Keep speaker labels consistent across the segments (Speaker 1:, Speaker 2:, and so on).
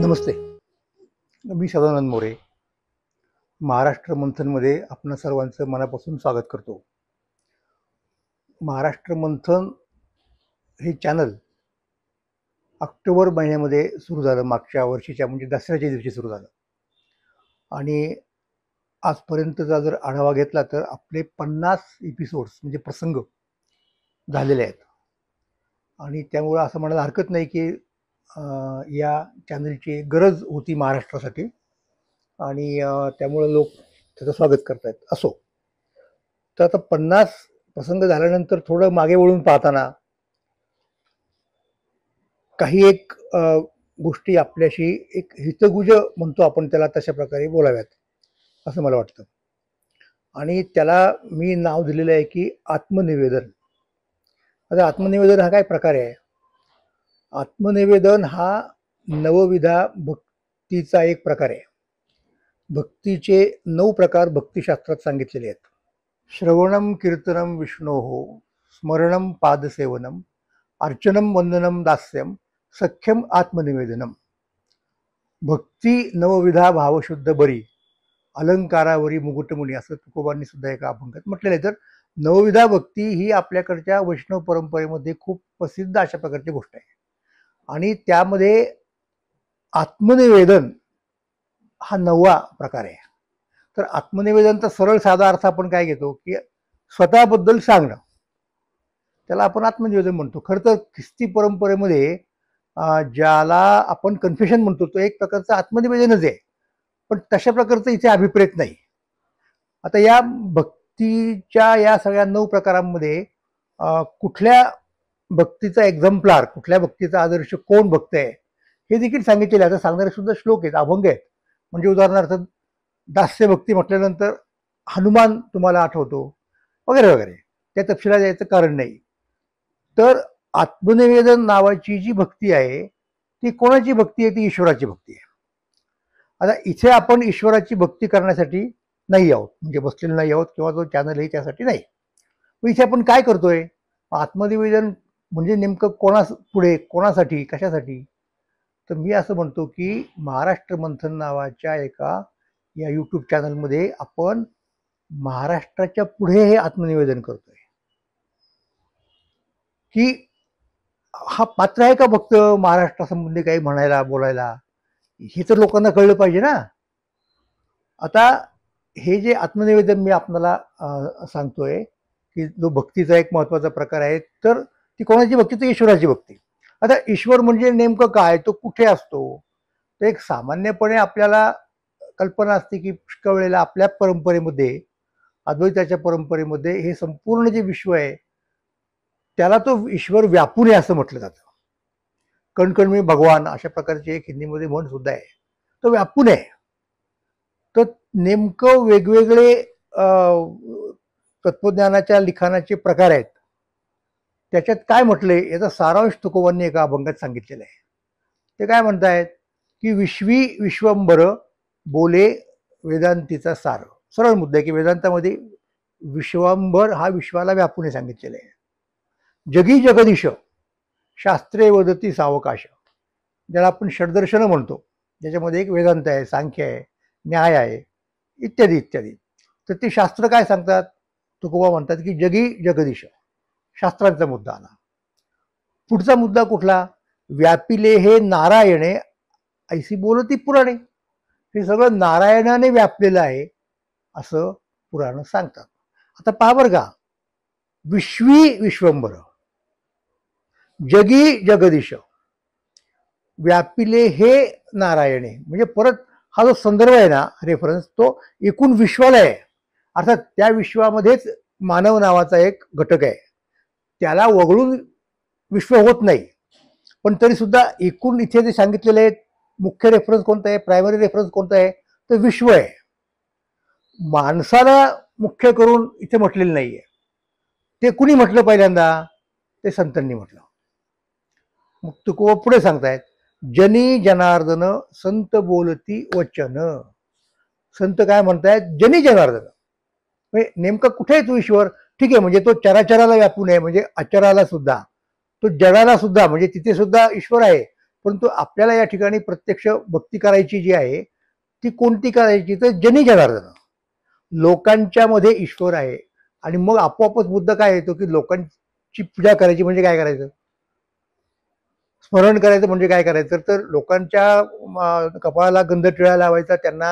Speaker 1: नमस्ते. मी सदानंद मोरे. महाराष्ट्र मंथनमध्ये आपण सर्वांचं मनापासून स्वागत करतो. महाराष्ट्र मंथन हे चॅनल ऑक्टोबर महिन्यामध्ये सुरू झालं. मागच्या वर्षीच्या म्हणजे दसऱ्याच्या दिवशी सुरू झालं आणि आजपर्यंतचा जर आढावा घेतला तर आपले 50 एपिसोड्स म्हणजे प्रसंग झालेले आहेत आणि त्यामुळं असं म्हणायला हरकत नाही की या चॅनलची गरज होती महाराष्ट्रासाठी आणि त्यामुळं लोक त्याचं स्वागत करतायत. असो, तर आता 50 प्रसंग झाल्यानंतर थोडं मागे वळून पाहताना काही एक गोष्टी आपल्याशी एक हितगुज म्हणतो आपण त्याला, तशा प्रकारे बोलाव्यात असं मला वाटतं आणि त्याला मी नाव दिलेलं आहे की आत्मनिवेदन. आता आत्मनिवेदन हा काय प्रकार आहे? आत्मनिवेदन हा नवविधा भक्तीचा एक प्रकार आहे. भक्तीचे 9 प्रकार भक्तिशास्त्रात सांगितलेले आहेत. श्रवणम कीर्तनम विष्णोः, स्मरणम पादसेवनम, अर्चनम वंदनम दास्यम, सख्यम आत्मनिवेदनम. भक्ती नवविधा भावशुद्ध बरी, अलंकारावरी मुकुटमुनी, असं तुकोबांनी सुद्धा एका अभंगात म्हटलेलं आहे. तर नवविधा भक्ती ही आपल्याकडच्या वैष्णव परंपरेमध्ये खूप प्रसिद्ध अशा प्रकारची गोष्ट आहे आणि त्यामध्ये आत्मनिवेदन हा 9वा प्रकार आहे. तर आत्मनिवेदनचा सरळ साधा अर्थ आपण काय घेतो की स्वतःबद्दल सांगणं, त्याला आपण आत्मनिवेदन म्हणतो. खरं तर ख्रिस्ती परंपरेमध्ये ज्याला आपण कन्फेशन म्हणतो तो एक प्रकारचं आत्मनिवेदनच आहे, पण तशा प्रकारचं इथे अभिप्रेत नाही. आता या भक्तीच्या या सगळ्या 9 प्रकारांमध्ये कुठल्या भक्तीचा एक्झम्पलार, कुठल्या भक्तीचा आदर्श, कोण भक्त आहे हे देखील सांगितलेलं आहे. आता सांगणारे सुद्धा श्लोक आहेत, अभंग आहेत. म्हणजे उदाहरणार्थ दास्य भक्ती म्हटल्यानंतर हनुमान तुम्हाला आठवतो वगैरे वगैरे. त्या तपशिला जायचं कारण नाही. तर आत्मनिवेदन नावाची जी भक्ती आहे ती कोणाची भक्ती आहे? ती ईश्वराची भक्ती आहे. आता इथे आपण ईश्वराची भक्ती करण्यासाठी नाही आहोत, म्हणजे बसलेलो नाही आहोत किंवा तो चॅनलही त्यासाठी नाही. मग इथे आपण काय करतोय? आत्मनिवेदन म्हणजे नेमकं पुढे, कोणासाठी, कशासाठी? तर मी असं म्हणतो की महाराष्ट्र मंथन नावाच्या एका या यूट्यूब चॅनलमध्ये आपण महाराष्ट्राच्या पुढे हे आत्मनिवेदन करतोय की हा पात्र आहे का भक्त महाराष्ट्रासंबंधी काही म्हणायला, बोलायला? हे तर लोकांना कळलं पाहिजे ना. आता हे जे आत्मनिवेदन मी आपल्याला सांगतोय की जो भक्तीचा एक महत्वाचा प्रकार आहे, तर ती कोणाची भक्ती? तर ईश्वराची भक्ती. आता ईश्वर म्हणजे नेमकं काय, तो कुठे असतो? तर एक सामान्यपणे आपल्याला कल्पना असते की पुष्कळ वेळेला आपल्या परंपरेमध्ये, अद्वैताच्या परंपरेमध्ये हे संपूर्ण जे विश्व आहे त्याला तो ईश्वर व्यापून आहे असं म्हटलं जातं. कणकण में भगवान अशा प्रकारची एक हिंदीमध्ये म्हण सुद्धा आहे. तो व्यापून आहे. तर नेमकं वेगवेगळे तत्वज्ञानाच्या लिखाणाचे प्रकार आहेत. त्याच्यात काय म्हटलंय याचा सारांश तुकोबांनी एका अभंगात सांगितलेला आहे. ते काय म्हणतायत की विश्वी विश्वंभर बोले वेदांतीचा सार. सरळ मुद्दा आहे की वेदांतामध्ये विश्वंभर हा विश्वाला व्यापून सांगितलेला आहे. जगी जगदीश शास्त्रे वदती सावकाश, ज्याला आपण षडदर्शन म्हणतो, ज्याच्यामध्ये एक वेदांत आहे, सांख्य आहे, न्याय आहे, इत्यादी इत्यादी. तर ते शास्त्र काय सांगतात? तुकोबा म्हणतात की जगी जगदीश, शास्त्रांचा मुद्दा आला. पुढचा मुद्दा कुठला? व्यापिले हे नारायणे ऐसी बोलती पुराणे. हे सगळं नारायणाने व्यापलेलं आहे असं पुराण सांगतात. आता पहा बरं का, विश्वी विश्वंभर, जगी जगदीश, व्यापिले हे नारायणे, म्हणजे परत हा जो संदर्भ आहे ना, रेफरन्स, तो एकूण विश्वाला आहे. अर्थात त्या विश्वामध्येच मानव नावाचा एक घटक आहे, त्याला वगळून विश्व होत नाही. पण तरी सुद्धा एकूण इथे जे सांगितलेले आहे, मुख्य रेफरन्स कोणता आहे, प्रायमरी रेफरन्स कोणता आहे? तर विश्व आहे. माणसाला मुख्य करून इथे म्हटलेलं नाहीये. ते कुणी म्हटलं पहिल्यांदा? ते संतांनी म्हटलं. मग तुकोबा पुढे सांगतायत, जनी जनार्दन संत बोलती वचन. संत काय म्हणतायत? जनी जनार्दन, म्हणजे नेमकं कुठे आहे तो ईश्वर? ठीक आहे, म्हणजे तो चराचराला व्यापून आहे, म्हणजे अचराला सुद्धा, तो जगाला सुद्धा, म्हणजे तिथे सुद्धा ईश्वर आहे. परंतु आपल्याला या ठिकाणी प्रत्यक्ष भक्ती करायची जी आहे ती कोणती करायची, तर जनी जनार्दन, लोकांच्या मध्ये ईश्वर आहे. आणि मग आपोआपच मुद्दा काय येतो की लोकांची पूजा करायची म्हणजे काय करायचं, स्मरण करायचं म्हणजे काय करायचं, तर लोकांच्या कपाळाला गंध टिळा लावायचा, त्यांना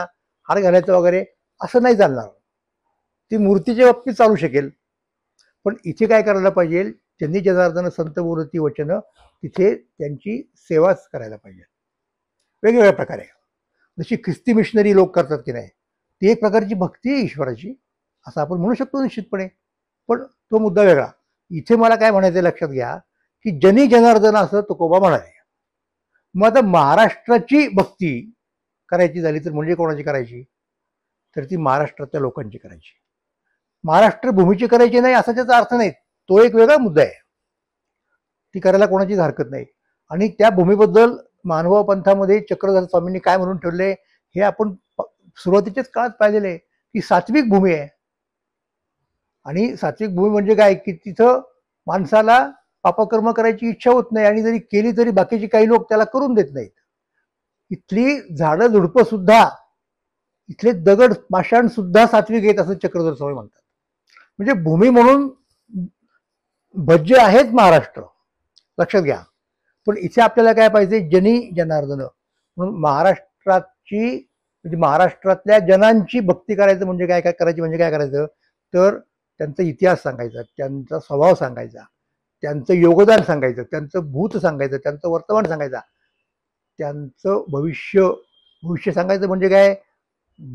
Speaker 1: हार घालायचं वगैरे असं नाही चालणार. ती मूर्तीच्या बाबतीत चालू शकेल, पण इथे काय करायला पाहिजे, जनी जनार्दन संत बोलती वचन, तिथे त्यांची सेवाच करायला पाहिजे वेगवेगळ्या प्रकारे. जशी ख्रिस्ती मिशनरी लोक करतात की नाही, ती एक प्रकारची भक्ती आहे ईश्वराची असं आपण म्हणू शकतो निश्चितपणे, पण तो मुद्दा वेगळा. इथे मला काय म्हणायचं लक्षात घ्या की जनी जनार्दन असं तुकोबा म्हणाले. मग आता महाराष्ट्राची भक्ती करायची झाली तर म्हणजे कोणाची करायची, तर ती महाराष्ट्रातल्या लोकांची करायची, महाराष्ट्र भूमीची करायची नाही असा त्याचा अर्थ नाही, तो एक वेगळा मुद्दा आहे, ती करायला कोणाचीच हरकत नाही. आणि त्या भूमीबद्दल मानव पंथामध्ये चक्रधर स्वामींनी काय म्हणून ठेवले हे आपण सुरुवातीच्याच काळात पाहिलेलं आहे की सात्विक भूमी आहे. आणि सात्विक भूमी म्हणजे काय की तिथं माणसाला पापकर्म करायची इच्छा होत नाही, आणि जरी केली तरी बाकीचे काही लोक त्याला करून देत नाहीत. इथली झाडं झुडपं सुद्धा, इथले दगड पाषाण सुद्धा सात्विक आहेत असं चक्रधर स्वामी म्हणतात. म्हणजे भूमी म्हणून भज्य आहेत महाराष्ट्र, लक्षात घ्या. पण इथे आपल्याला काय पाहिजे, जनी जनार्दन, म्हणून महाराष्ट्राची म्हणजे महाराष्ट्रातल्या जनांची भक्ती करायचं म्हणजे काय काय करायची, म्हणजे काय करायचं, तर त्यांचा इतिहास सांगायचा, त्यांचा स्वभाव सांगायचा, त्यांचं योगदान सांगायचं, त्यांचं भूत सांगायचं, त्यांचं वर्तमान सांगायचं, त्यांचं भविष्य सांगायचं. म्हणजे काय,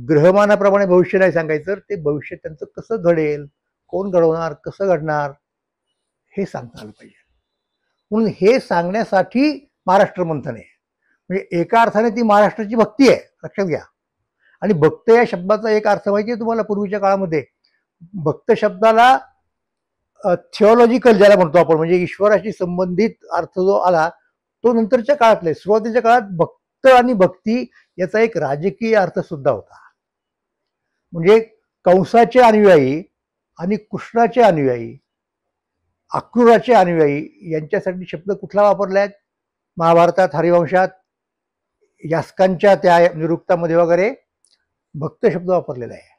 Speaker 1: ग्रहमानाप्रमाणे भविष्य नाही सांगायचं, ते भविष्य त्यांचं कसं घडेल, कोण घडवणार, कसं घडणार, हे सांगता आलं पाहिजे. म्हणून हे सांगण्यासाठी महाराष्ट्र मंथन आहे. म्हणजे एका अर्थाने ती महाराष्ट्राची भक्ती आहे, लक्षात घ्या. आणि भक्त या शब्दाचा एक अर्थ माहिती आहे तुम्हाला, पूर्वीच्या काळामध्ये भक्त शब्दाला थिओलॉजिकल ज्याला म्हणतो आपण, म्हणजे ईश्वराशी संबंधित अर्थ जो आला तो नंतरच्या काळातला. सुरुवातीच्या काळात भक्त आणि भक्ती याचा एक राजकीय अर्थ सुद्धा होता. म्हणजे कंसाचे अनुयायी आणि कृष्णाचे अनुयायी, अक्रूराचे अनुयायी यांच्यासाठी शब्द कुठला वापरलाय, महाभारतात, हरिवंशात, यास्कांच्या त्या निरुक्तामध्ये वगैरे भक्त शब्द वापरलेला आहे.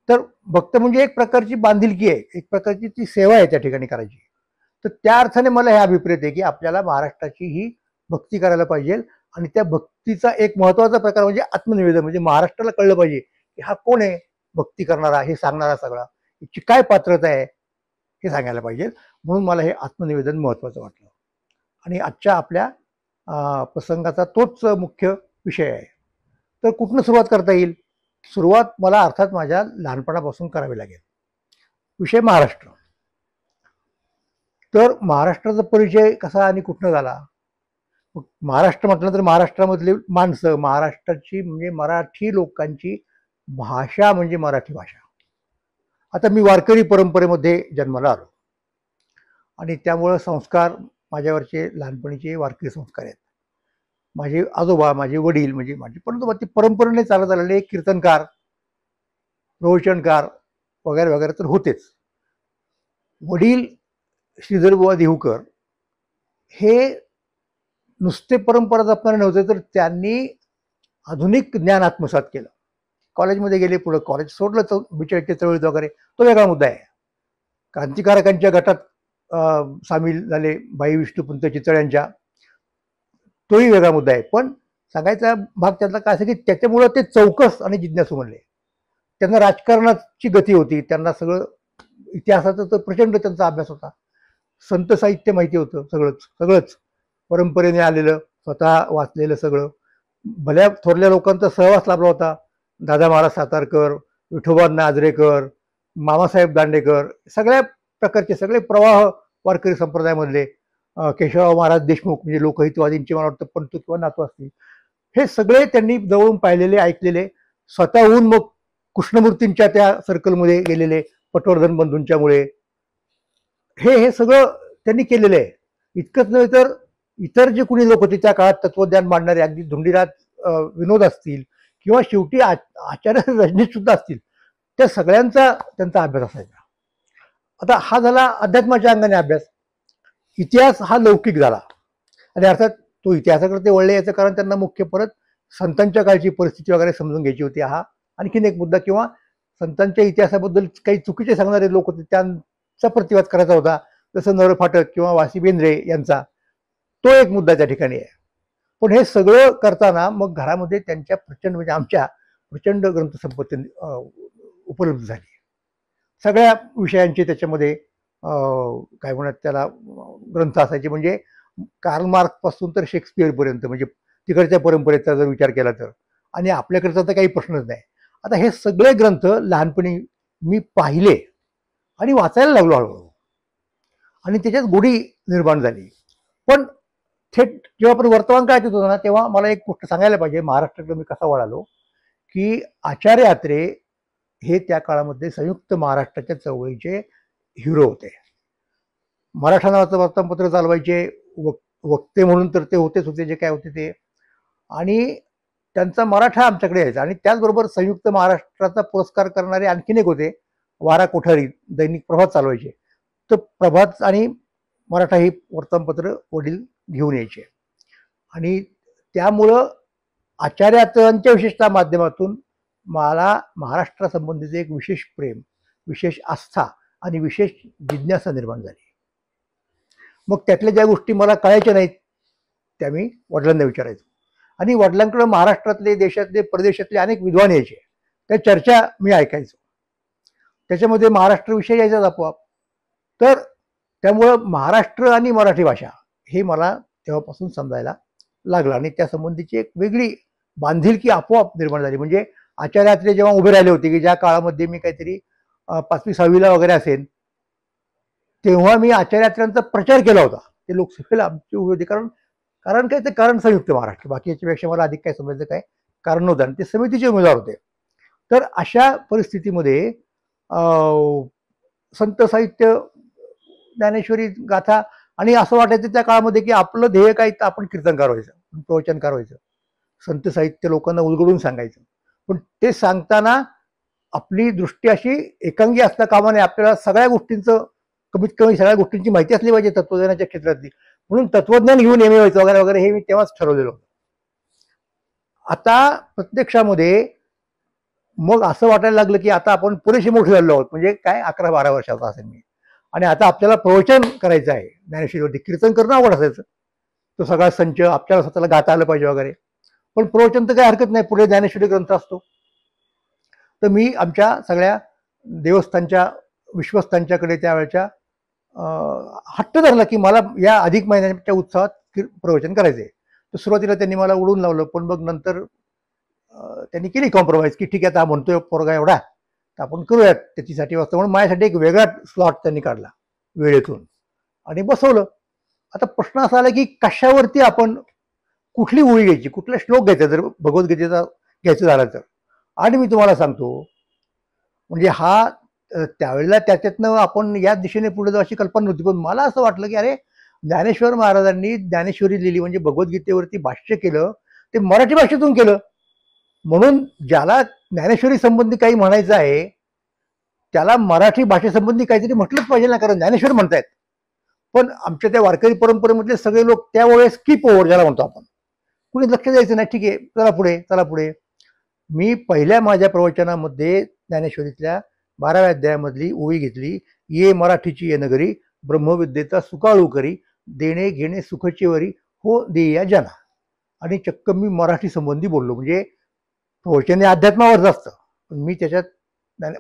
Speaker 1: तर भक्त म्हणजे एक प्रकारची बांधिलकी आहे, एक प्रकारची ती सेवा आहे त्या ठिकाणी करायची. तर त्या अर्थाने मला हे अभिप्रेत आहे की आपल्याला महाराष्ट्राची ही भक्ती करायला पाहिजे. आणि त्या भक्तीचा एक महत्वाचा प्रकार म्हणजे आत्मनिवेदन, म्हणजे महाराष्ट्राला कळलं पाहिजे की हा कोण आहे भक्ती करणारा, हे सांगणारा सगळा, याची काय पात्रता आहे हे सांगायला पाहिजे. म्हणून मला हे आत्मनिवेदन महत्वाचं वाटलं. आणि आजच्या आपल्या प्रसंगाचा तोच मुख्य विषय आहे. तर कुठनं सुरुवात करता येईल, सुरुवात मला अर्थात माझ्या लहानपणापासून करावी लागेल. विषय महाराष्ट्र. तर महाराष्ट्राचा परिचय कसा आणि कुठनं झाला, महाराष्ट्र म्हटलं तर महाराष्ट्रामधली माणसं, महाराष्ट्राची म्हणजे मराठी लोकांची भाषा म्हणजे मराठी भाषा. आता मी वारकरी परंपरेमध्ये जन्माला आलो आणि त्यामुळं संस्कार माझ्यावरचे लहानपणीचे वारकरी संस्कार आहेत. माझे आजोबा, माझे वडील, म्हणजे माझे, परंतु ती परंपरेने चालत आलेले कीर्तनकार, प्रवचनकार वगैरे वगैरे तर होतेच. वडील श्रीधरबुवा देहूकर हे नुसते परंपरा जपणारे नव्हते, तर त्यांनी आधुनिक ज्ञान आत्मसात केलं. कॉलेजमध्ये गेले, पुढे कॉलेज सोडलं, 42च्या चळवळीत वगैरे, तो वेगळा मुद्दा आहे. क्रांतिकारकांच्या गटात सामील झाले, बाई विष्णुपंत चितळ्यांच्या, तोही वेगळा मुद्दा आहे. पण सांगायचा भाग त्यातला काय असेल की त्याच्यामुळं ते चौकस आणि जिज्ञासू म्हणले. त्यांना राजकारणाची गती होती, त्यांना सगळं इतिहासाचा तर प्रचंड त्यांचा अभ्यास होता, संत साहित्य माहिती होतं, सगळंच परंपरेने आलेलं, स्वतः वाचलेलं सगळं. भल्या थोरल्या लोकांचा सहवास लाभला होता. दादा महाराज सातारकर, विठोबा नाजरेकर, मामासाहेब दांडेकर, सगळ्या प्रकारचे सगळे प्रवाह वारकरी संप्रदायामधले, केशवराव महाराज देशमुख म्हणजे लोकहितवादींचे मला वाटतं पंतू किंवा नातू असतील, हे सगळे त्यांनी जवळून पाहिलेले, ऐकलेले, स्वतःहून मग कृष्णमूर्तींच्या त्या सर्कलमध्ये गेलेले, पटवर्धन बंधूंच्या मुळे हे सगळं त्यांनी केलेलं आहे. इतकंच नव्हे तर इतर जे कुणी लोक होते त्या काळात तत्वज्ञान मांडणारे, अगदी धुंडीराज विनोद असतील किंवा शेवटी आचार्य रजनीश सुद्धा असतील, त्या सगळ्यांचा त्यांचा अभ्यास असायचा. आता हा झाला अध्यात्माच्या अंगाने अभ्यास. इतिहास हा लौकिक झाला आणि अर्थात तो इतिहासाकडे ते वळले याचं कारण त्यांना मुख्य परत संतांच्या काळची परिस्थिती वगैरे समजून घ्यायची होती. हा आणखीन एक मुद्दा, किंवा संतांच्या इतिहासाबद्दल काही चुकीचे सांगणारे लोक होते त्यांचा प्रतिवाद करायचा होता, जसं नरफाटक किंवा वासी बेंद्रे यांचा. तो एक मुद्दा त्या ठिकाणी आहे. पण हे सगळं करताना मग घरामध्ये त्यांच्या प्रचंड, म्हणजे आमच्या प्रचंड ग्रंथसंपत्ती उपलब्ध झाली. सगळ्या विषयांचे त्याच्यामध्ये काय म्हणतात त्याला ग्रंथ असायचे. म्हणजे कार्ल मार्क्स पासून तर शेक्सपियरपर्यंत, म्हणजे तिकडच्या परंपरेचा जर विचार केला तर. आणि आपल्याकडचा तर काही प्रश्नच नाही. आता हे सगळे ग्रंथ लहानपणी मी पाहिले आणि वाचायला लागलो हळूहळू, आणि त्याच्यात गोडी निर्माण झाली. पण थेट जेव्हा आपण वर्तमान काळात येत होतो ना, तेव्हा मला एक गोष्ट सांगायला पाहिजे. महाराष्ट्राकडे मी कसा वळालो, की आचार्य अत्रे हे त्या काळामध्ये संयुक्त महाराष्ट्राच्या चळवळीचे हिरो होते. मराठा नावाचं वर्तमानपत्र चालवायचे, वक्ते म्हणून तर ते होतेच होते, जे काय होते ते. आणि त्यांचा मराठा आमच्याकडे यायचा. आणि त्याचबरोबर संयुक्त महाराष्ट्राचा पुरस्कार करणारे आणखीन एक होते, वारा कोठारी, दैनिक प्रभात चालवायचे. तर प्रभात आणि मराठा ही वर्तमानपत्र वडील घेऊन यायचे. आणि त्यामुळं आचार्यांच्या विशेषतः माध्यमातून मला महाराष्ट्रासंबंधीचे एक विशेष प्रेम, विशेष आस्था आणि विशेष जिज्ञासा निर्माण झाली. मग त्यातल्या ज्या गोष्टी मला कळायच्या नाहीत त्या मी वडिलांना विचारायचो. आणि वडिलांकडे महाराष्ट्रातले, देशातले, परदेशातले अनेक विद्वान यायचे, त्या चर्चा मी ऐकायचो. त्याच्यामध्ये महाराष्ट्राविषयी यायचाच आपोआप. तर त्यामुळं महाराष्ट्र आणि मराठी भाषा हे मला तेव्हापासून समजायला लागलं. आणि त्या संबंधीची एक वेगळी बांधिलकी आपोआप निर्माण झाली. म्हणजे आचार्य अत्रे जेव्हा उभे राहिले होते, की ज्या काळामध्ये मी काहीतरी 5वी 6वीला वगैरे असेल, तेव्हा मी आचार्य अत्र्यांचा प्रचार केला होता. ते लोकसभेला आमची उभी होती. कारण काय, ते कारण संयुक्त महाराष्ट्र, बाकी याच्यापेक्षा मला अधिक काय समजायचं काय कारण नव्हतं. आणि ते समितीचे उमेदवार होते. तर अशा परिस्थितीमध्ये संत साहित्य, ज्ञानेश्वरी, गाथा, आणि असं वाटायचं त्या काळामध्ये की आपलं ध्येय काय, तर आपण कीर्तनकार व्हायचं, प्रवचनकार व्हायचं, संत साहित्य लोकांना उलगडून सांगायचं. पण ते सांगताना आपली दृष्टी अशी एकांगी असता कामा नये. आपल्याला सगळ्या गोष्टींचं, कमीत कमी सगळ्या गोष्टींची माहिती असली पाहिजे तत्वज्ञानाच्या क्षेत्रातली. म्हणून तत्वज्ञान घेऊन एम ए व्हायचं वगैरे वगैरे, हे मी तेव्हाच ठरवलेलं होतं. आता प्रत्यक्षामध्ये मग असं वाटायला लागलं की आता आपण पुरेसे मोठे झालो आहोत. म्हणजे काय, 11-12 वर्षाचा असेल मी, आणि आता आपल्याला प्रवचन करायचं आहे ज्ञानेश्वरीवरती. कीर्तन करणं आवड असायचं, तो सगळा संच आपल्याला स्वतःला गाता आलं पाहिजे वगैरे. पण प्रवचन तर काही हरकत नाही, पुढे ज्ञानेश्वरी ग्रंथ असतो. तर मी आमच्या सगळ्या देवस्थानच्या, विश्वस्तांच्याकडे त्यावेळच्या हट्ट धरला की मला या अधिक महिन्याच्या उत्सवात प्रवचन करायचे. तर सुरुवातीला त्यांनी मला उडून लावलं, पण मग नंतर त्यांनी केली कॉम्प्रोमाइज की ठीक आहे, आता म्हणतोय पोरगा एवढा, तर आपण करूयात त्याच्यासाठी वाजता. म्हणून माझ्यासाठी एक वेगळा स्लॉट त्यांनी काढला वेळेतून आणि बसवलं. आता प्रश्न असा आला की कशावरती आपण, कुठली ओळी घ्यायची, कुठला श्लोक घ्यायचा जर भगवद्गीतेचा घ्यायचं झालं तर. आणि मी तुम्हाला सांगतो, म्हणजे हा त्यावेळेला त्याच्यातनं आपण या दिशेने पुढे जाऊ अशी कल्पना नव्हती. पण मला असं वाटलं की अरे, ज्ञानेश्वर महाराजांनी ज्ञानेश्वरी लिहिली, म्हणजे भगवद्गीतेवरती भाष्य केलं, ते मराठी भाषेतून केलं. म्हणून ज्याला ज्ञानेश्वरी संबंधी काही म्हणायचं आहे त्याला मराठी भाषेसंबंधी काहीतरी म्हटलंच पाहिजे ना, कारण ज्ञानेश्वर म्हणतायत. पण आमच्या त्या वारकरी परंपरेमधले सगळे लोक त्यावेळेस स्किप ओव्हर ज्याला म्हणतो आपण, कुणी लक्ष द्यायचं नाही, ठीक आहे चला पुढे चला पुढे. मी पहिल्या माझ्या प्रवचनामध्ये ज्ञानेश्वरीतल्या 12व्या अध्यायामधली ओळी घेतली, ये मराठीची ये नगरी, ब्रह्मविद्येचा सुकाळू करी, देणे घेणे सुखची वरी, हो देया जना. आणि चक्क मी मराठी संबंधी बोललो. म्हणजे प्रवचन हे अध्यात्मावरच असतं, पण मी त्याच्यात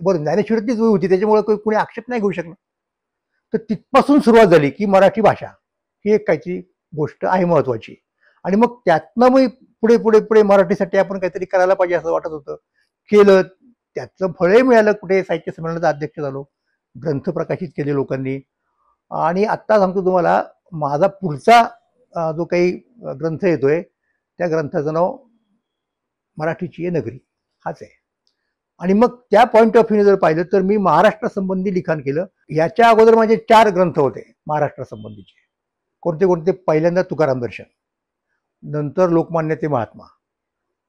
Speaker 1: बरं ज्ञानेश्वरीतलीच ओळी होती, त्याच्यामुळे कोणी आक्षेप नाही घेऊ शकला. तर तिथपासून सुरुवात झाली की मराठी भाषा ही एक काहीतरी गोष्ट आहे महत्वाची. आणि मग त्यातनं मी पुढे पुढे पुढे मराठीसाठी आपण काहीतरी करायला पाहिजे असं वाटत होतं. केलं, त्याचं फळही मिळालं. कुठे साहित्य संमेलनाचा अध्यक्ष झालो, ग्रंथ प्रकाशित केले लोकांनी. आणि आत्ता सांगतो तुम्हाला, माझा पुढचा जो काही ग्रंथ येतोय त्या ग्रंथाचं नाव मराठीची आहे नगरी हाच आहे. आणि मग त्या पॉईंट ऑफ व्ह्यू जर पाहिलं तर मी महाराष्ट्रासंबंधी लिखाण केलं. याच्या अगोदर माझे 4 ग्रंथ होते महाराष्ट्रासंबंधीचे. कोणते कोणते? पहिल्यांदा तुकाराम दर्शन, नंतर लोकमान्य ते महात्मा,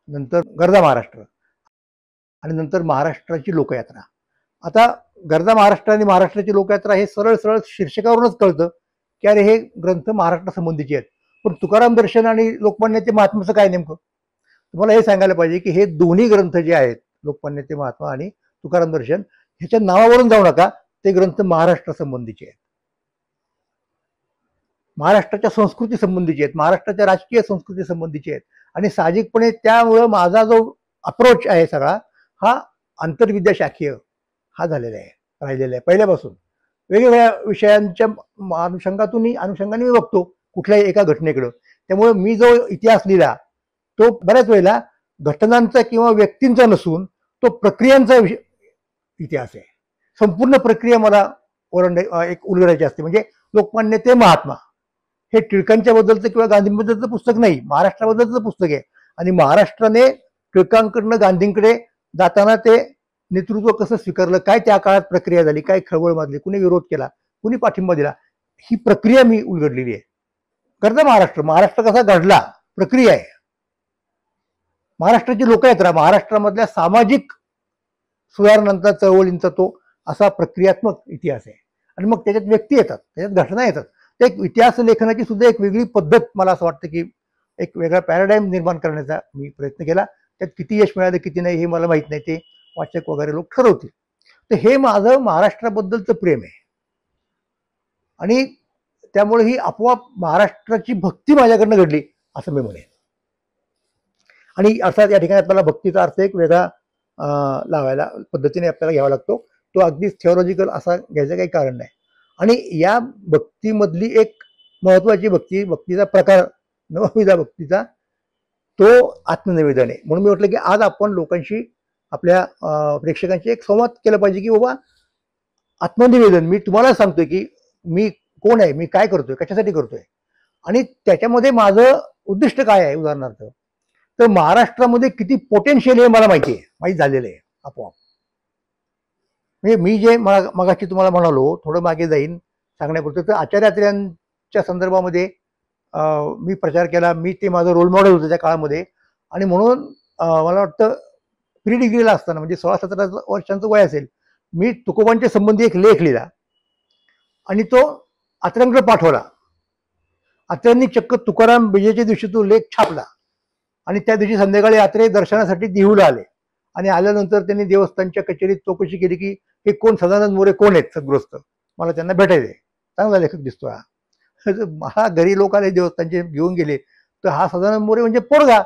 Speaker 1: नंतर गरजा महाराष्ट्र, आणि नंतर महाराष्ट्राची लोकयात्रा. आता गरजा महाराष्ट्र आणि महाराष्ट्राची लोकयात्रा हे सरळ सरळ शीर्षकावरूनच कळतं की अरे हे ग्रंथ महाराष्ट्रासंबंधीचे आहेत. पण तुकाराम दर्शन आणि लोकमान्य ते महात्माचं काय नेमकं? तुम्हाला हे सांगायला पाहिजे की हे दोन्ही ग्रंथ जे आहेत, लोकमान्य ते महात्मा आणि तुकाराम दर्शन, ह्याच्या नावावरून जाऊ नका. ते ग्रंथ महाराष्ट्र संबंधीचे आहेत, महाराष्ट्राच्या संस्कृती संबंधीचे आहेत, महाराष्ट्राच्या राजकीय संस्कृती संबंधीचे आहेत. आणि साहजिकपणे त्यामुळं माझा जो अप्रोच आहे सगळा हा आंतरविद्या शाखीय हा झालेला आहे, राहिलेला आहे पहिल्यापासून. वेगवेगळ्या विषयांच्या अनुषंगाने मी बघतो कुठल्याही एका घटनेकडं. त्यामुळे मी जो इतिहास लिहिला तो बऱ्याच वेळेला घटनांचा किंवा व्यक्तींचा नसून तो प्रक्रियांचा इतिहास आहे. संपूर्ण प्रक्रिया मला एक उलगडायची असते. म्हणजे लोकमान्य ते महात्मा हे टिळकांच्या बद्दलचं किंवा गांधींबद्दलचं पुस्तक नाही, महाराष्ट्राबद्दलचं पुस्तक आहे. आणि महाराष्ट्राने टिळकांकडनं गांधींकडे जाताना ते नेतृत्व कसं स्वीकारलं, काय त्या काळात प्रक्रिया झाली, काय खळबळ माजली, कुणी विरोध केला, कुणी पाठिंबा दिला, ही प्रक्रिया मी उलगडलेली आहे. करता महाराष्ट्र कसा घडला प्रक्रिया आहे. महाराष्ट्राची लोक आहेत, महाराष्ट्रामधल्या सामाजिक सुधारणांचा चळवळींचा तो असा प्रक्रियात्मक इतिहास आहे. आणि मग त्याच्यात व्यक्ती येतात, त्याच्यात घटना येतात. ते एक इतिहास लेखनाची सुद्धा एक वेगळी पद्धत, मला असं वाटतं की एक वेगळा पॅराडाईम निर्माण करण्याचा मी प्रयत्न केला. त्यात किती यश मिळालं किती नाही हे मला माहित नाही, ते वाचक वगैरे लोक ठरवतील. तर हे माझं महाराष्ट्राबद्दलचं प्रेम आहे. आणि त्यामुळे ही आपोआप महाराष्ट्राची भक्ती माझ्याकडनं घडली असं मी म्हणेन. आणि अर्थात या ठिकाणी आपल्याला भक्तीचा अर्थ एक वेगळा लावायला पद्धतीने आपल्याला घ्यावा लागतो. तो अगदीच थिओलॉजिकल असा घ्यायचं काही कारण नाही. आणि या भक्तीमधली एक महत्वाची भक्तीचा प्रकार नवविधा भक्तीचा तो आत्मनिवेदन आहे. म्हणून मी म्हटलं की आज आपण लोकांशी, आपल्या प्रेक्षकांशी एक संवाद केला पाहिजे की बाबा आत्मनिवेदन, मी तुम्हाला सांगतोय की मी कोण आहे, मी काय करतोय, कशासाठी करतोय आणि त्याच्यामध्ये माझं उद्दिष्ट काय आहे. उदाहरणार्थ तर महाराष्ट्रामध्ये किती पोटेन्शियल आहे मला माहीत झालेलं आहे आपोआप. म्हणजे मी जे मगाशी तुम्हाला म्हणालो, थोडं मागे जाईन सांगण्यापुरतं, तर आचार्य अत्रेयांच्या संदर्भामध्ये मी प्रचार केला. मी ते माझं रोल मॉडेल होतं त्या काळामध्ये. आणि म्हणून मला वाटतं प्री डिग्रीला असताना, म्हणजे 16-17 वर्षांचं वय असेल, मी तुकोबांच्या संबंधी एक लेख लिहिला आणि तो अत्र्यांकडे पाठवला. अत्र्यांनी चक्क तुकाराम विजयच्या दिवशी तो लेख छापला. आणि त्या दिवशी संध्याकाळी यात्रे दर्शनासाठी देहूला आले. आणि आल्यानंतर त्यांनी देवस्थानच्या कचेरीत चौकशी केली की हे कोण सदानंद मोरे कोण आहेत सद्गृहस्थ, मला त्यांना भेटायचे. चांगला लेखक दिसतो हा. मला घरी लोक आले देवस्थानचे घेऊन गेले, तर हा सदानंद मोरे म्हणजे पोरगा.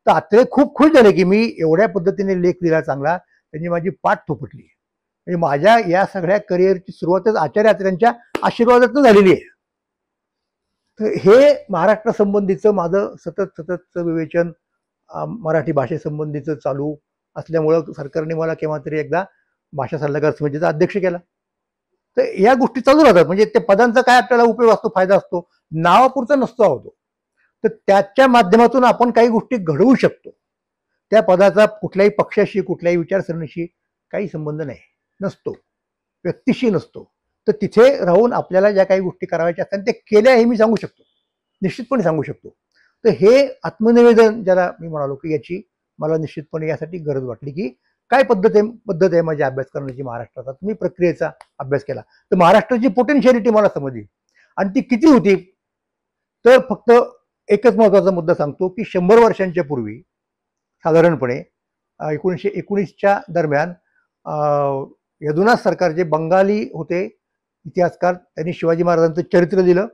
Speaker 1: तर आत्रे खूप खुश झाले की मी एवढ्या पद्धतीने लेख दिला चांगला, त्यांनी माझी पाठ थोपटली. म्हणजे माझ्या या सगळ्या करिअरची सुरुवातच आचार्य अत्र्यांच्या आशीर्वादातून झालेली आहे. तर हे महाराष्ट्र संबंधीचं माझं सततचं विवेचन मराठी भाषेसंबंधीचं चालू असल्यामुळं सरकारने मला केव्हा तरी एकदा भाषा सल्लागार समितीचा अध्यक्ष केला. तर या गोष्टी चालू राहतात. म्हणजे त्या पदांचा काय आपल्याला उपयोग असतो, फायदा असतो, नावापुरता नसतो होतो. तर त्याच्या माध्यमातून आपण काही गोष्टी घडवू शकतो. त्या पदाचा कुठल्याही पक्षाशी, कुठल्याही विचारसरणीशी काही संबंध नसतो, व्यक्तीशी नसतो. तर तिथे राहून आपल्याला ज्या काही गोष्टी करायच्या असतात ते केल्या हे मी सांगू शकतो, निश्चितपणे सांगू शकतो. तर हे आत्मनिवेदन ज्याला मी म्हणालो की याची मला निश्चितपणे यासाठी गरज वाटली की काय पद्धत आहे माझी अभ्यास करण्याची महाराष्ट्राचा. मी प्रक्रियेचा अभ्यास केला तर महाराष्ट्राची पोटेन्शियलिटी मला समजली. आणि ती किती होती, तर फक्त एकच महत्वाचा मुद्दा सांगतो की 100 वर्षांच्या पूर्वी साधारणपणे 1919च्या दरम्यान यदुनाथ सरकार जे बंगाली होते इतिहासकार, त्यांनी शिवाजी महाराजांचं चरित्र लिहिलं.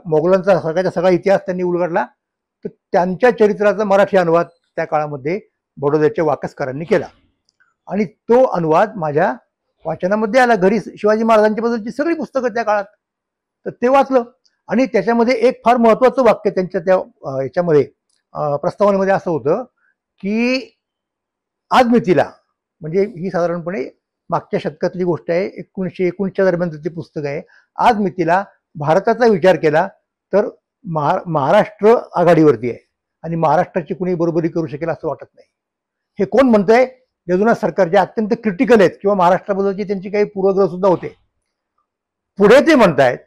Speaker 1: मोगलांचा सगळा इतिहास त्यांनी उलगडला. तर त्यांच्या चरित्राचा मराठी अनुवाद त्या काळामध्ये बडोद्याच्या वाकसकरांनी केला. आणि तो अनुवाद माझ्या वाचनामध्ये आला. घरी शिवाजी महाराजांच्या बद्दलची सगळी पुस्तकं त्या काळात, तर ते वाचलं. आणि त्याच्यामध्ये एक फार महत्वाचं वाक्य त्यांच्या त्या याच्यामध्ये प्रस्तावनेमध्ये असं होतं की आज मितीला, म्हणजे ही साधारणपणे मागच्या शतकातली गोष्ट आहे, 1919च्या दरम्यानचं ते पुस्तक आहे. आज मितीला भारताचा विचार केला तर महाराष्ट्र आघाडीवरती आहे आणि महाराष्ट्राची कुणी बरोबरी करू शकेल असं वाटत नाही. हे कोण म्हणतंय? यदुनाथ सरकार, जे अत्यंत क्रिटिकल आहेत किंवा महाराष्ट्राबद्दलची त्यांची काही पूर्वग्रह सुद्धा होते. पुढे ते म्हणतायत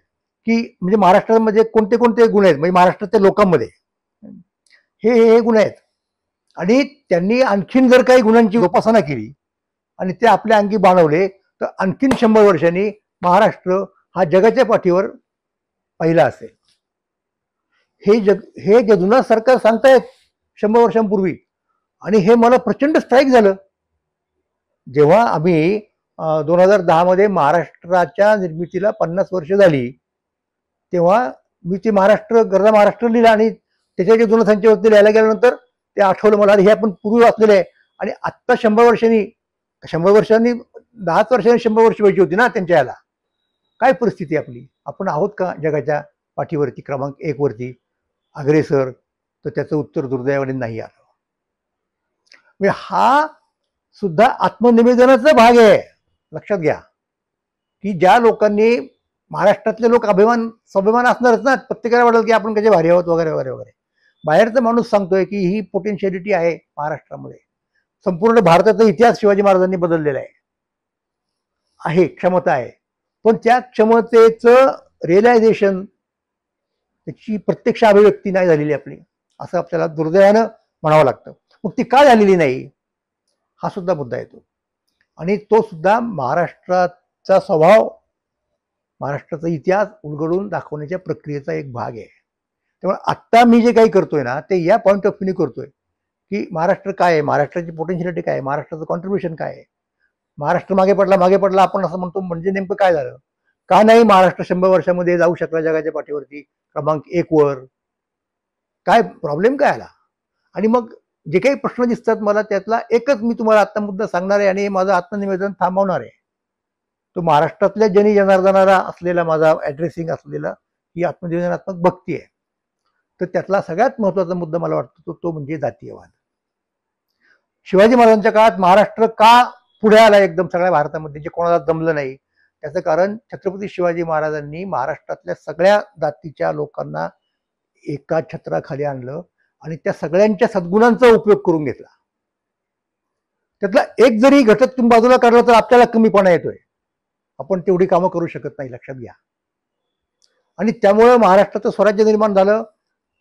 Speaker 1: की म्हणजे महाराष्ट्रामध्ये कोणते कोणते गुण आहेत, म्हणजे महाराष्ट्राच्या लोकांमध्ये हे गुण आहेत. आणि त्यांनी आणखीन जर काही गुणांची उपासना केली आणि ते आपल्या अंगी बाणवले तर आणखीन 100 वर्षांनी महाराष्ट्र हा जगाच्या पाठीवर पहिला असेल. हे जुना सरकार सांगतायत 100 वर्षांपूर्वी, आणि हे मला प्रचंड स्ट्राईक झालं जेव्हा आम्ही 2010 मध्ये महाराष्ट्राच्या निर्मितीला 50 वर्ष झाली, तेव्हा मी ते गरजा महाराष्ट्र लिहिला, आणि त्याच्या जे जुनं संचयवरती लिहायला गेल्यानंतर ते आठवलं मला, हे आपण पूर्वी वाचलेलं आहे. आणि आत्ता 100 वर्षांनी 10 वर्षांनी 100 वर्ष व्हायची होती ना त्यांच्या याला. काय परिस्थिती आपली? आपण आहोत का जगाच्या पाठीवरती क्रमांक 1 वरती अग्रेसर? तर त्याचं उत्तर दुर्दैवाने नाही आलं. म्हणजे हा सुद्धा आत्मनिवेदनाचा भाग आहे. लक्षात घ्या की ज्या लोकांनी, महाराष्ट्रातले लोक स्वाभिमान असणारच ना, प्रत्येकाला वाटेल की आपण कसे भारी आहोत वगैरे वगैरे वगैरे. बाहेरचा माणूस सांगतोय की ही पोटेन्शियलिटी आहे महाराष्ट्रामध्ये. संपूर्ण भारताचा इतिहास शिवाजी महाराजांनी बदललेला आहे, क्षमता आहे. पण त्या क्षमतेचं रिअलायझेशन, त्याची प्रत्यक्ष अभिव्यक्ती नाही झालेली आपली, असं आपल्याला दुर्दैवानं म्हणावं लागतं. मग ती का झालेली नाही, हा सुद्धा मुद्दा येतो. आणि तो सुद्धा महाराष्ट्राचा स्वभाव, महाराष्ट्राचा इतिहास उलगडून दाखवण्याच्या प्रक्रियेचा एक भाग आहे. त्यामुळे आत्ता मी जे काही करतोय ना, ते या पॉईंट ऑफ व्ह्यूने करतोय की महाराष्ट्र काय आहे, महाराष्ट्राची पोटेन्शियलिटी काय आहे, महाराष्ट्राचं कॉन्ट्रीब्युशन काय आहे. महाराष्ट्र मागे पडला आपण असं म्हणतो, म्हणजे नेमकं काय झालं? का नाही महाराष्ट्र 100 वर्षामध्ये जाऊ शकला जगाच्या पाठीवरती क्रमांक 1 वर? काय प्रॉब्लेम काय आला? आणि मग जे काही प्रश्न दिसतात मला, त्यातला एकच मी तुम्हाला आत्ता मुद्दा सांगणार आहे, आणि हे माझं आत्मनिवेदन थांबवणार आहे. तो महाराष्ट्रातल्या जनी जनार्दनाला असलेला माझा ॲड्रेसिंग असलेला ही आत्मनिवेदनात्मक भक्ती आहे. तर त्यातला सगळ्यात महत्वाचा मुद्दा मला वाटतो तो म्हणजे जातीयवाद. शिवाजी महाराजांच्या काळात महाराष्ट्र का पुढे आला एकदम सगळ्या भारतामध्ये, जे कोणाला जमलं नाही? त्याचं कारण छत्रपती शिवाजी महाराजांनी महाराष्ट्रातल्या सगळ्या जातीच्या लोकांना एका छत्राखाली आणलं आणि त्या सगळ्यांच्या सद्गुणांचा उपयोग करून घेतला. त्यातला एक जरी घटक तुम्ही बाजूला काढला तर आपल्याला कमीपणा येतोय. आपण तेवढी कामं करू शकत नाही, लक्षात घ्या. आणि त्यामुळं महाराष्ट्राचं स्वराज्य निर्माण झालं.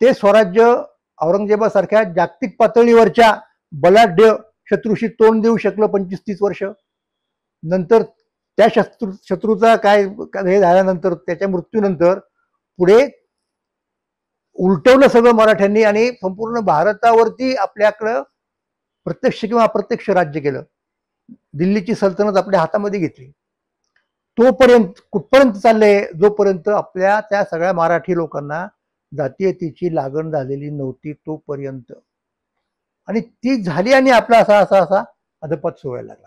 Speaker 1: ते स्वराज्य औरंगजेबासारख्या जागतिक पातळीवरच्या बलाढ्य शत्रूशी तोंड देऊ शकलं 25-30 वर्ष. नंतर त्या शत्रूचा काय हे झाल्यानंतर, त्याच्या मृत्यूनंतर पुढे उलटवलं सगळं मराठ्यांनी आणि संपूर्ण भारतावरती आपल्याकडं प्रत्यक्ष किंवा अप्रत्यक्ष राज्य केलं. दिल्लीची सल्तनत आपल्या हातामध्ये घेतली. तोपर्यंत कुठपर्यंत चाललंय, जोपर्यंत आपल्या त्या सगळ्या मराठी लोकांना जातीयतेची लागण झालेली नव्हती तोपर्यंत. आणि ती झाली आणि आपला असा असा असा अधपात सोडायला लागला.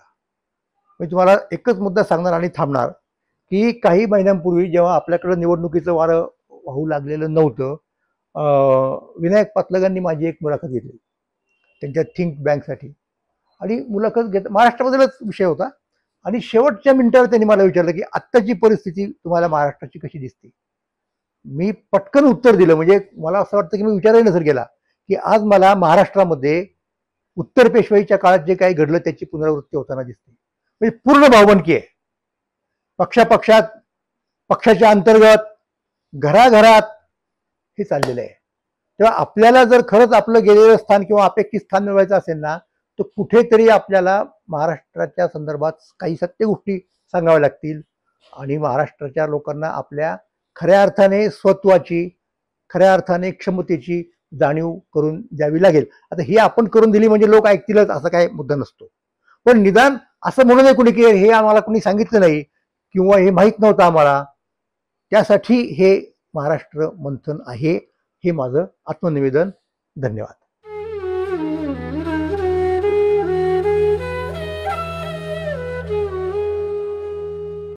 Speaker 1: मी तुम्हाला एकच मुद्दा सांगणार आणि थांबणार की काही महिन्यांपूर्वी जेव्हा आपल्याकडं निवडणुकीचं वारं वाहू लागलेलं नव्हतं, विनायक पाटलगांनी माझी एक मुलाखत घेतली त्यांच्या थिंक बँकसाठी. आणि मुलाखत महाराष्ट्राबद्दलच विषय होता. आणि शेवटच्या मिनिटावर त्यांनी मला विचारलं की आत्ताची परिस्थिती तुम्हाला महाराष्ट्राची कशी दिसते? मी पटकन उत्तर दिलं. म्हणजे मला असं वाटतं की मी विचारही नसेल केला की आज मला महाराष्ट्रामध्ये उत्तर पेशवाईच्या काळात जे काही घडलं त्याची पुनरावृत्ती होताना दिसते. म्हणजे पूर्ण भावबंदकी आहे. पक्षापक्षात, पक्षाच्या अंतर्गत, घराघरात हे चाललेलं आहे. तेव्हा आपल्याला जर खरंच आपलं गेलेलं स्थान किंवा अपेक्षित स्थान मिळवायचं असेल ना, तर कुठेतरी आपल्याला महाराष्ट्राच्या संदर्भात काही सत्य गोष्टी सांगाव्या लागतील. आणि महाराष्ट्राच्या लोकांना आपल्या खऱ्या अर्थाने स्वत्वाची, खऱ्या अर्थाने क्षमतेची जाणीव करून द्यावी लागेल. आता ही आपण करून दिली म्हणजे लोक ऐकतीलच असं काय मुद्दा नसतो. पण निदान असं म्हणू नये कुणी की हे आम्हाला कुणी सांगितलं नाही किंवा हे माहीत नव्हतं आम्हाला. त्यासाठी हे महाराष्ट्र मंथन आहे. हे माझं आत्मनिवेदन. धन्यवाद.